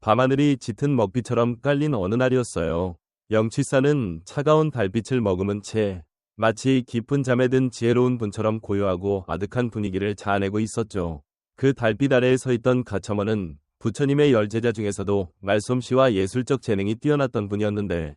밤하늘이 짙은 먹비처럼 깔린 어느 날이었어요. 영취사는 차가운 달빛을 머금은 채 마치 깊은 잠에 든 지혜로운 분처럼 고요하고 아득한 분위기를 자아내고 있었죠. 그 달빛 아래에 서 있던 가처머는 부처님의 열제자 중에서도 말솜씨와 예술적 재능이 뛰어났던 분이었는데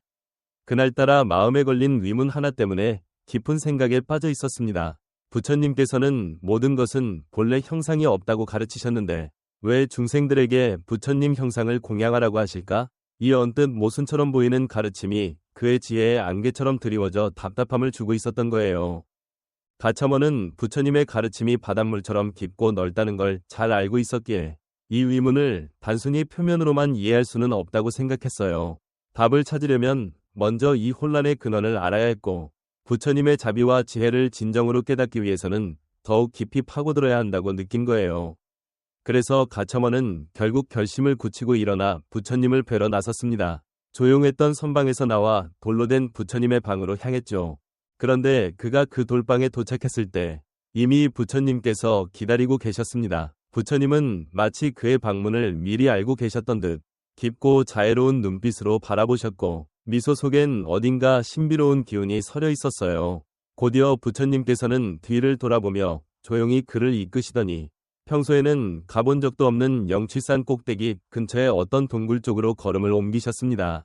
그날따라 마음에 걸린 위문 하나 때문에 깊은 생각에 빠져 있었습니다. 부처님께서는 모든 것은 본래 형상이 없다고 가르치셨는데 왜 중생들에게 부처님 형상을 공양하라고 하실까? 이 언뜻 모순처럼 보이는 가르침이 그의 지혜에 안개처럼 드리워져 답답함을 주고 있었던 거예요. 가처머는 부처님의 가르침이 바닷물처럼 깊고 넓다는 걸 잘 알고 있었기에 이 위문을 단순히 표면으로만 이해할 수는 없다고 생각했어요. 답을 찾으려면 먼저 이 혼란의 근원을 알아야 했고 부처님의 자비와 지혜를 진정으로 깨닫기 위해서는 더욱 깊이 파고들어야 한다고 느낀 거예요. 그래서 가처머는 결국 결심을 굳히고 일어나 부처님을 뵈러 나섰습니다. 조용했던 선방에서 나와 돌로 된 부처님의 방으로 향했죠. 그런데 그가 그 돌방에 도착했을 때 이미 부처님께서 기다리고 계셨습니다. 부처님은 마치 그의 방문을 미리 알고 계셨던 듯 깊고 자애로운 눈빛으로 바라보셨고 미소 속엔 어딘가 신비로운 기운이 서려 있었어요. 곧이어 부처님께서는 뒤를 돌아보며 조용히 그를 이끄시더니 평소에는 가본 적도 없는 영취산 꼭대기 근처의 어떤 동굴 쪽으로 걸음을 옮기셨습니다.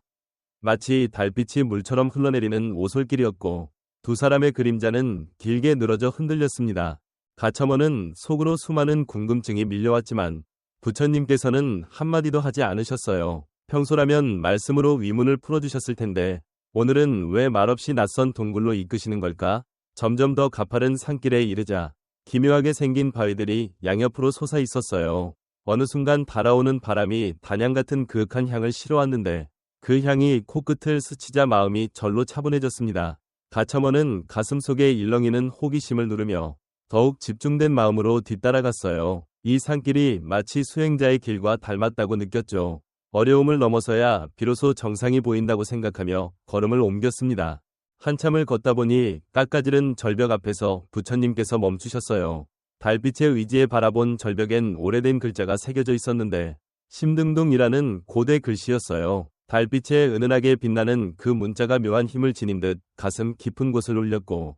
마치 달빛이 물처럼 흘러내리는 오솔길이었고 두 사람의 그림자는 길게 늘어져 흔들렸습니다. 가처머는 속으로 수많은 궁금증이 밀려왔지만 부처님께서는 한마디도 하지 않으셨어요. 평소라면 말씀으로 위문을 풀어주셨을 텐데 오늘은 왜 말없이 낯선 동굴로 이끄시는 걸까? 점점 더 가파른 산길에 이르자 기묘하게 생긴 바위들이 양옆으로 솟아 있었어요. 어느 순간 달아오는 바람이 단향 같은 그윽한 향을 실어왔는데 그 향이 코끝을 스치자 마음이 절로 차분해졌습니다. 가처머는 가슴속에 일렁이는 호기심을 누르며 더욱 집중된 마음으로 뒤따라갔어요. 이 산길이 마치 수행자의 길과 닮았다고 느꼈죠. 어려움을 넘어서야 비로소 정상이 보인다고 생각하며 걸음을 옮겼습니다. 한참을 걷다 보니 깎아지른 절벽 앞에서 부처님께서 멈추셨어요. 달빛의 의지에 바라본 절벽엔 오래된 글자가 새겨져 있었는데 심등동이라는 고대 글씨였어요. 달빛에 은은하게 빛나는 그 문자가 묘한 힘을 지닌 듯 가슴 깊은 곳을 울렸고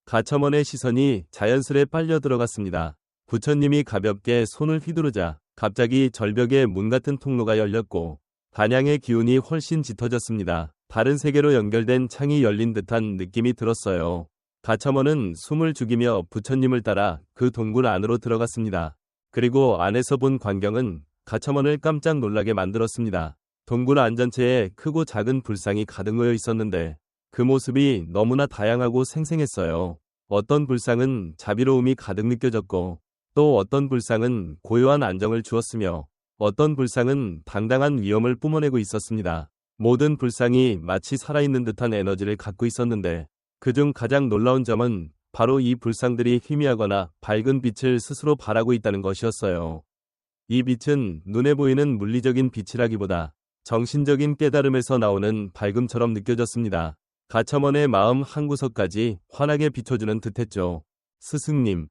가처머의 시선이 자연스레 빨려 들어갔습니다. 부처님이 가볍게 손을 휘두르자 갑자기 절벽에 문 같은 통로가 열렸고 단향의 기운이 훨씬 짙어졌습니다. 다른 세계로 연결된 창이 열린 듯한 느낌이 들었어요. 가처머는 숨을 죽이며 부처님을 따라 그 동굴 안으로 들어갔습니다. 그리고 안에서 본 광경은 가처머를 깜짝 놀라게 만들었습니다. 동굴 안전체에 크고 작은 불상이 가득 모여 있었는데 그 모습이 너무나 다양하고 생생했어요. 어떤 불상은 자비로움이 가득 느껴졌고 또 어떤 불상은 고요한 안정을 주었으며 어떤 불상은 당당한 위엄을 뿜어내고 있었습니다. 모든 불상이 마치 살아있는 듯한 에너지를 갖고 있었는데 그중 가장 놀라운 점은 바로 이 불상들이 희미하거나 밝은 빛을 스스로 발하고 있다는 것이었어요. 이 빛은 눈에 보이는 물리적인 빛이라기보다 정신적인 깨달음에서 나오는 밝음처럼 느껴졌습니다. 가처머의 마음 한구석까지 환하게 비춰주는 듯했죠. 스승님,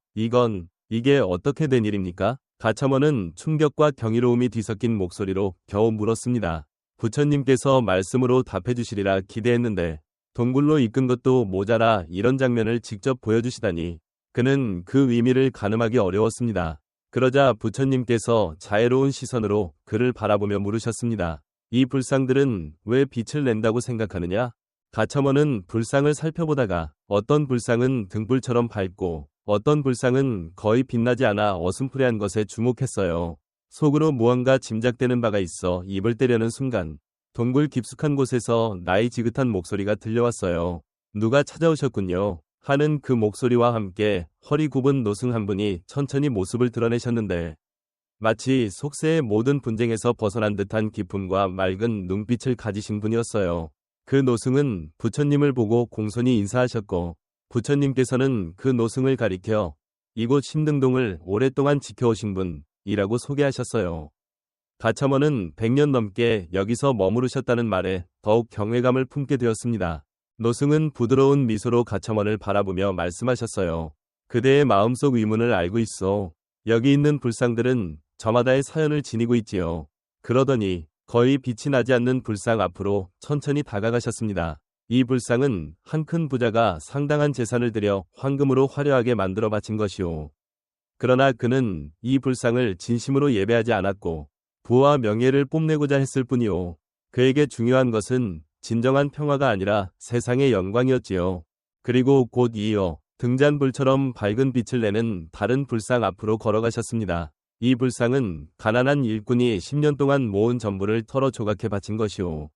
이게 어떻게 된 일입니까? 가처머는 충격과 경이로움이 뒤섞인 목소리로 겨우 물었습니다. 부처님께서 말씀으로 답해주시리라 기대했는데 동굴로 이끈 것도 모자라 이런 장면을 직접 보여주시다니 그는 그 의미를 가늠하기 어려웠습니다. 그러자 부처님께서 자애로운 시선으로 그를 바라보며 물으셨습니다. 이 불상들은 왜 빛을 낸다고 생각하느냐? 가처머는 불상을 살펴보다가 어떤 불상은 등불처럼 밝고 어떤 불상은 거의 빛나지 않아 어슴푸레한 것에 주목했어요. 속으로 무언가 짐작되는 바가 있어 입을 떼려는 순간 동굴 깊숙한 곳에서 나이 지긋한 목소리가 들려왔어요. 누가 찾아오셨군요. 하는 그 목소리와 함께 허리 굽은 노승 한 분이 천천히 모습을 드러내셨는데 마치 속세의 모든 분쟁에서 벗어난 듯한 기쁨과 맑은 눈빛을 가지신 분이었어요. 그 노승은 부처님을 보고 공손히 인사하셨고 부처님께서는 그 노승을 가리켜 이곳 심등동을 오랫동안 지켜오신 분이라고 소개하셨어요. 가처머는 100년 넘게 여기서 머무르셨다는 말에 더욱 경외감을 품게 되었습니다. 노승은 부드러운 미소로 가처머를 바라보며 말씀하셨어요. 그대의 마음속 의문을 알고 있어. 여기 있는 불상들은 저마다의 사연을 지니고 있지요. 그러더니 거의 빛이 나지 않는 불상 앞으로 천천히 다가가셨습니다. 이 불상은 한 큰 부자가 상당한 재산을 들여 황금으로 화려하게 만들어 바친 것이오. 그러나 그는 이 불상을 진심으로 예배하지 않았고 부와 명예를 뽐내고자 했을 뿐이오. 그에게 중요한 것은 진정한 평화가 아니라 세상의 영광이었지요. 그리고 곧 이어 등잔불처럼 밝은 빛을 내는 다른 불상 앞으로 걸어가셨습니다. 이 불상은 가난한 일꾼이 10년 동안 모은 전부를 털어 조각해 바친 것이오.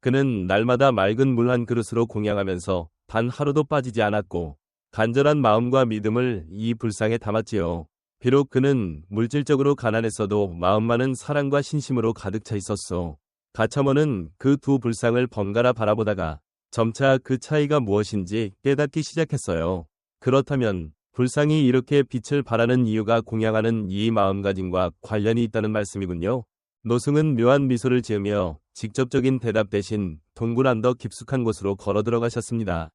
그는 날마다 맑은 물 한 그릇으로 공양하면서 단 하루도 빠지지 않았고 간절한 마음과 믿음을 이 불상에 담았지요. 비록 그는 물질적으로 가난했어도 마음만은 사랑과 신심으로 가득 차 있었소. 가처머는 그 두 불상을 번갈아 바라보다가 점차 그 차이가 무엇인지 깨닫기 시작했어요. 그렇다면 불상이 이렇게 빛을 발하는 이유가 공양하는 이 마음가짐과 관련이 있다는 말씀이군요. 노승은 묘한 미소를 지으며 직접적인 대답 대신 동굴안 더 깊숙한 곳으로 걸어 들어가셨습니다.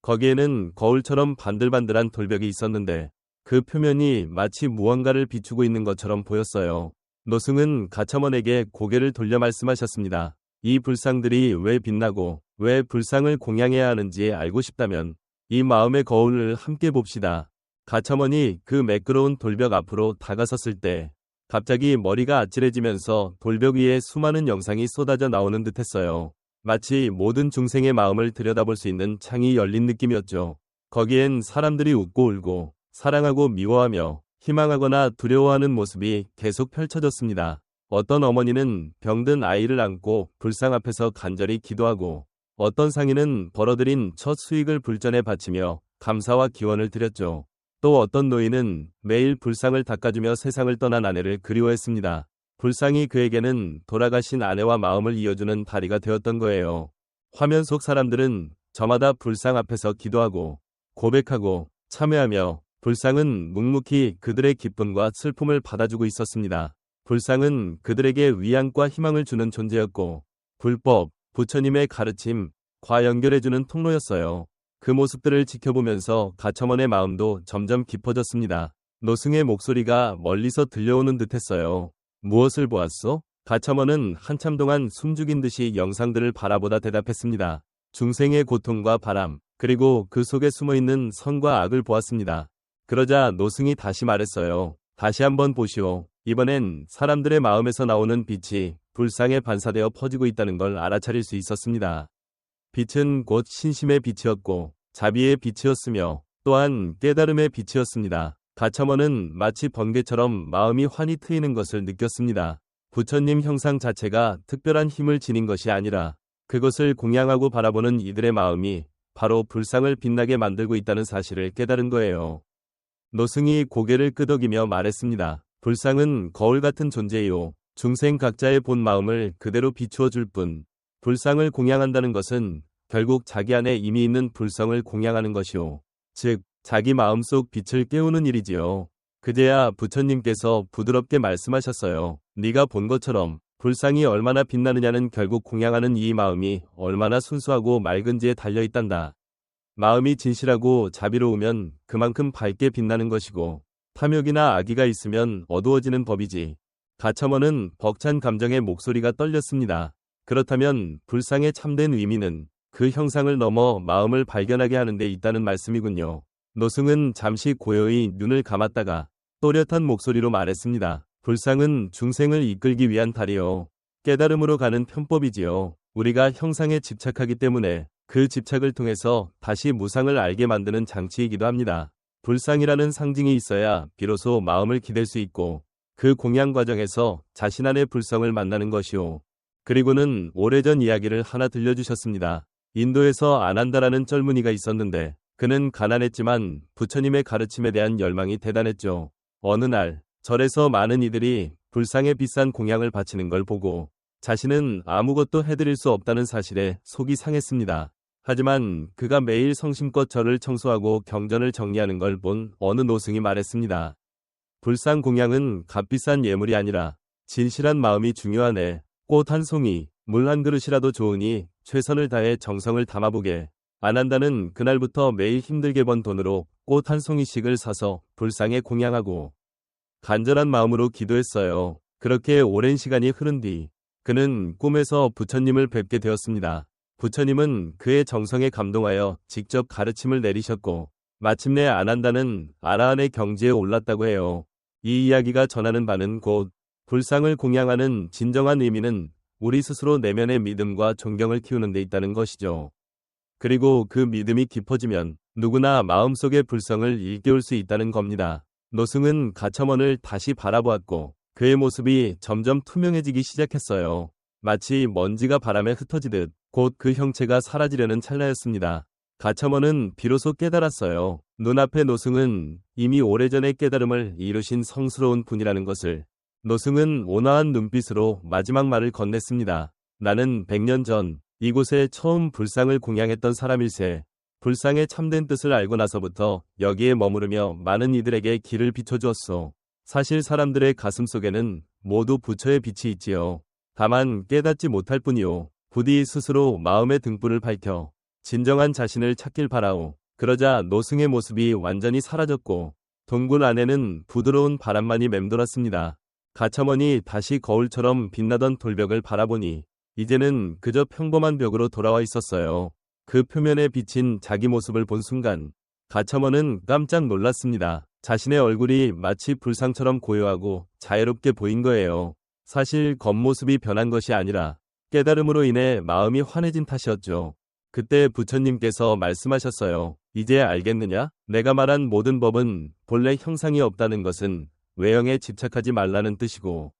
거기에는 거울처럼 반들반들한 돌벽이 있었는데 그 표면이 마치 무언가를 비추고 있는 것처럼 보였어요. 노승은 가처먼에게 고개를 돌려 말씀하셨습니다. 이 불상들이 왜 빛나고 왜 불상을 공양해야 하는지 알고 싶다면 이 마음의 거울을 함께 봅시다. 가처먼이 그 매끄러운 돌벽 앞으로 다가섰을 때 갑자기 머리가 아찔해지면서 돌벽 위에 수많은 영상이 쏟아져 나오는 듯했어요. 마치 모든 중생의 마음을 들여다볼 수 있는 창이 열린 느낌이었죠. 거기엔 사람들이 웃고 울고 사랑하고 미워하며 희망하거나 두려워하는 모습이 계속 펼쳐졌습니다. 어떤 어머니는 병든 아이를 안고 불상 앞에서 간절히 기도하고 어떤 상인은 벌어들인 첫 수익을 불전에 바치며 감사와 기원을 드렸죠. 또 어떤 노인은 매일 불상을 닦아주며 세상을 떠난 아내를 그리워했습니다. 불상이 그에게는 돌아가신 아내와 마음을 이어주는 다리가 되었던 거예요. 화면 속 사람들은 저마다 불상 앞에서 기도하고 고백하고 참회하며 불상은 묵묵히 그들의 기쁨과 슬픔을 받아주고 있었습니다. 불상은 그들에게 위안과 희망을 주는 존재였고 불법, 부처님의 가르침, 과 연결해주는 통로였어요. 그 모습들을 지켜보면서 가처먼의 마음도 점점 깊어졌습니다. 노승의 목소리가 멀리서 들려오는 듯했어요. 무엇을 보았소? 가처먼은 한참 동안 숨죽인 듯이 영상들을 바라보다 대답했습니다. 중생의 고통과 바람, 그리고 그 속에 숨어있는 선과 악을 보았습니다. 그러자 노승이 다시 말했어요. 다시 한번 보시오. 이번엔 사람들의 마음에서 나오는 빛이 불상에 반사되어 퍼지고 있다는 걸 알아차릴 수 있었습니다. 빛은 곧 신심의 빛이었고 자비의 빛이었으며 또한 깨달음의 빛이었습니다. 가처먼은 마치 번개처럼 마음이 환히 트이는 것을 느꼈습니다. 부처님 형상 자체가 특별한 힘을 지닌 것이 아니라 그것을 공양하고 바라보는 이들의 마음이 바로 불상을 빛나게 만들고 있다는 사실을 깨달은 거예요. 노승이 고개를 끄덕이며 말했습니다. 불상은 거울 같은 존재이요. 중생 각자의 본 마음을 그대로 비추어 줄 뿐. 불상을 공양한다는 것은 결국 자기 안에 이미 있는 불성을 공양하는 것이오. 즉, 자기 마음속 빛을 깨우는 일이지요. 그제야 부처님께서 부드럽게 말씀하셨어요. 네가 본 것처럼 불상이 얼마나 빛나느냐는 결국 공양하는 이 마음이 얼마나 순수하고 맑은지에 달려있단다. 마음이 진실하고 자비로우면 그만큼 밝게 빛나는 것이고 탐욕이나 악의가 있으면 어두워지는 법이지. 가처먼은 벅찬 감정의 목소리가 떨렸습니다. 그렇다면 불상의 참된 의미는 그 형상을 넘어 마음을 발견하게 하는 데 있다는 말씀이군요. 노승은 잠시 고요히 눈을 감았다가 또렷한 목소리로 말했습니다. 불상은 중생을 이끌기 위한 다리요. 깨달음으로 가는 편법이지요. 우리가 형상에 집착하기 때문에 그 집착을 통해서 다시 무상을 알게 만드는 장치이기도 합니다. 불상이라는 상징이 있어야 비로소 마음을 기댈 수 있고 그 공양 과정에서 자신 안의 불성을 만나는 것이오. 그리고는 오래전 이야기를 하나 들려주셨습니다. 인도에서 아난다라는 젊은이가 있었는데 그는 가난했지만 부처님의 가르침에 대한 열망이 대단했죠. 어느 날 절에서 많은 이들이 불상에 비싼 공양을 바치는 걸 보고 자신은 아무것도 해드릴 수 없다는 사실에 속이 상했습니다. 하지만 그가 매일 성심껏 절을 청소하고 경전을 정리하는 걸 본 어느 노승이 말했습니다. 불상 공양은 값비싼 예물이 아니라 진실한 마음이 중요하네. 꽃 한 송이, 물 한 그릇이라도 좋으니 최선을 다해 정성을 담아보게. 아난다는 그날부터 매일 힘들게 번 돈으로 꽃 한 송이씩을 사서 불상에 공양하고 간절한 마음으로 기도했어요. 그렇게 오랜 시간이 흐른 뒤 그는 꿈에서 부처님을 뵙게 되었습니다. 부처님은 그의 정성에 감동하여 직접 가르침을 내리셨고 마침내 아난다는 아라한의 경지에 올랐다고 해요. 이 이야기가 전하는 바는 곧 불상을 공양하는 진정한 의미는 우리 스스로 내면의 믿음과 존경을 키우는 데 있다는 것이죠. 그리고 그 믿음이 깊어지면 누구나 마음속의 불성을 일깨울 수 있다는 겁니다. 노승은 가첨원을 다시 바라보았고 그의 모습이 점점 투명해지기 시작했어요. 마치 먼지가 바람에 흩어지듯 곧 그 형체가 사라지려는 찰나였습니다. 가첨원은 비로소 깨달았어요. 눈앞의 노승은 이미 오래전에 깨달음을 이루신 성스러운 분이라는 것을. 노승은 온화한 눈빛으로 마지막 말을 건넸습니다. 나는 100년 전 이곳에 처음 불상을 공양했던 사람일세. 불상의 참된 뜻을 알고 나서부터 여기에 머무르며 많은 이들에게 길을 비춰주었소. 사실 사람들의 가슴 속에는 모두 부처의 빛이 있지요. 다만 깨닫지 못할 뿐이요. 부디 스스로 마음의 등불을 밝혀 진정한 자신을 찾길 바라오. 그러자 노승의 모습이 완전히 사라졌고 동굴 안에는 부드러운 바람만이 맴돌았습니다. 가첨원이 다시 거울처럼 빛나던 돌벽을 바라보니 이제는 그저 평범한 벽으로 돌아와 있었어요. 그 표면에 비친 자기 모습을 본 순간 가첨원은 깜짝 놀랐습니다. 자신의 얼굴이 마치 불상처럼 고요하고 자유롭게 보인 거예요. 사실 겉모습이 변한 것이 아니라 깨달음으로 인해 마음이 환해진 탓이었죠. 그때 부처님께서 말씀하셨어요. 이제 알겠느냐? 내가 말한 모든 법은 본래 형상이 없다는 것은 외형에 집착하지 말라는 뜻이고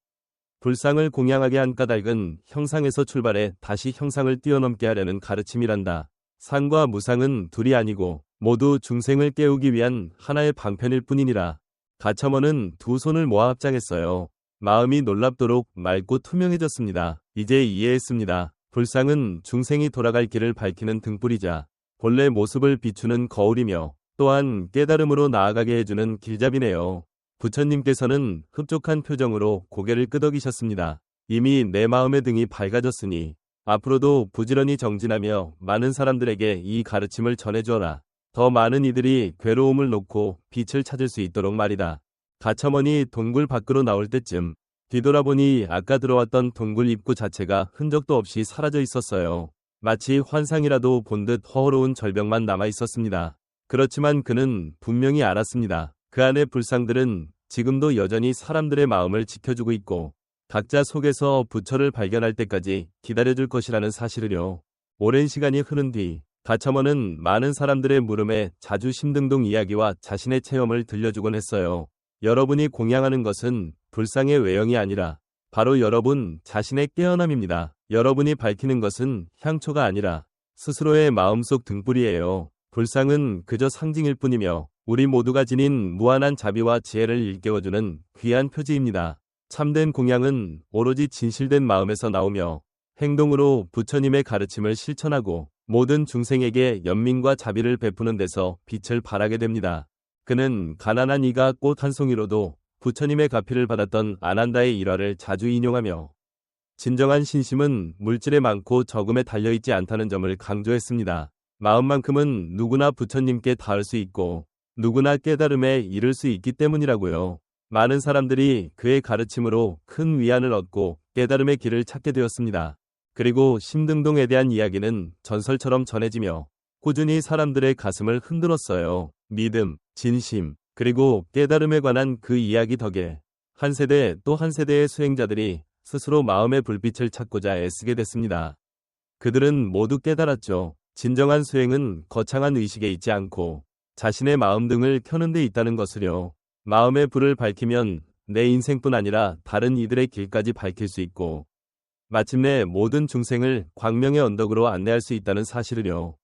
불상을 공양하게 한 까닭은 형상에서 출발해 다시 형상을 뛰어넘게 하려는 가르침이란다. 상과 무상은 둘이 아니고 모두 중생을 깨우기 위한 하나의 방편일 뿐이니라. 가첨원은 두 손을 모아 합장했어요. 마음이 놀랍도록 맑고 투명해졌습니다. 이제 이해했습니다. 불상은 중생이 돌아갈 길을 밝히는 등불이자 본래 모습을 비추는 거울이며 또한 깨달음으로 나아가게 해주는 길잡이네요. 부처님께서는 흡족한 표정으로 고개를 끄덕이셨습니다. 이미 내 마음의 등이 밝아졌으니 앞으로도 부지런히 정진하며 많은 사람들에게 이 가르침을 전해주어라. 더 많은 이들이 괴로움을 놓고 빛을 찾을 수 있도록 말이다. 가첨원이 동굴 밖으로 나올 때쯤 뒤돌아보니 아까 들어왔던 동굴 입구 자체가 흔적도 없이 사라져 있었어요. 마치 환상이라도 본 듯 허허로운 절벽만 남아 있었습니다. 그렇지만 그는 분명히 알았습니다. 그 안의 불상들은 지금도 여전히 사람들의 마음을 지켜주고 있고 각자 속에서 부처를 발견할 때까지 기다려줄 것이라는 사실을요. 오랜 시간이 흐른 뒤 가첨원은 많은 사람들의 물음에 자주 심등동 이야기와 자신의 체험을 들려주곤 했어요. 여러분이 공양하는 것은 불상의 외형이 아니라 바로 여러분 자신의 깨어남입니다. 여러분이 밝히는 것은 향초가 아니라 스스로의 마음속 등불이에요. 불상은 그저 상징일 뿐이며 우리 모두가 지닌 무한한 자비와 지혜를 일깨워주는 귀한 표지입니다. 참된 공양은 오로지 진실된 마음에서 나오며 행동으로 부처님의 가르침을 실천하고 모든 중생에게 연민과 자비를 베푸는 데서 빛을 발하게 됩니다. 그는 가난한 이가 꽃 한 송이로도 부처님의 가피를 받았던 아난다의 일화를 자주 인용하며 진정한 신심은 물질에 많고 적음에 달려있지 않다는 점을 강조했습니다. 마음만큼은 누구나 부처님께 닿을 수 있고 누구나 깨달음에 이를 수 있기 때문이라고요. 많은 사람들이 그의 가르침으로 큰 위안을 얻고 깨달음의 길을 찾게 되었습니다. 그리고 심등동에 대한 이야기는 전설처럼 전해지며 꾸준히 사람들의 가슴을 흔들었어요. 믿음, 진심, 그리고 깨달음에 관한 그 이야기 덕에 한 세대 또 한 세대의 수행자들이 스스로 마음의 불빛을 찾고자 애쓰게 됐습니다. 그들은 모두 깨달았죠. 진정한 수행은 거창한 의식에 있지 않고 자신의 마음 등을 켜는 데 있다는 것을요. 마음의 불을 밝히면 내 인생뿐 아니라 다른 이들의 길까지 밝힐 수 있고 마침내 모든 중생을 광명의 언덕으로 안내할 수 있다는 사실을요.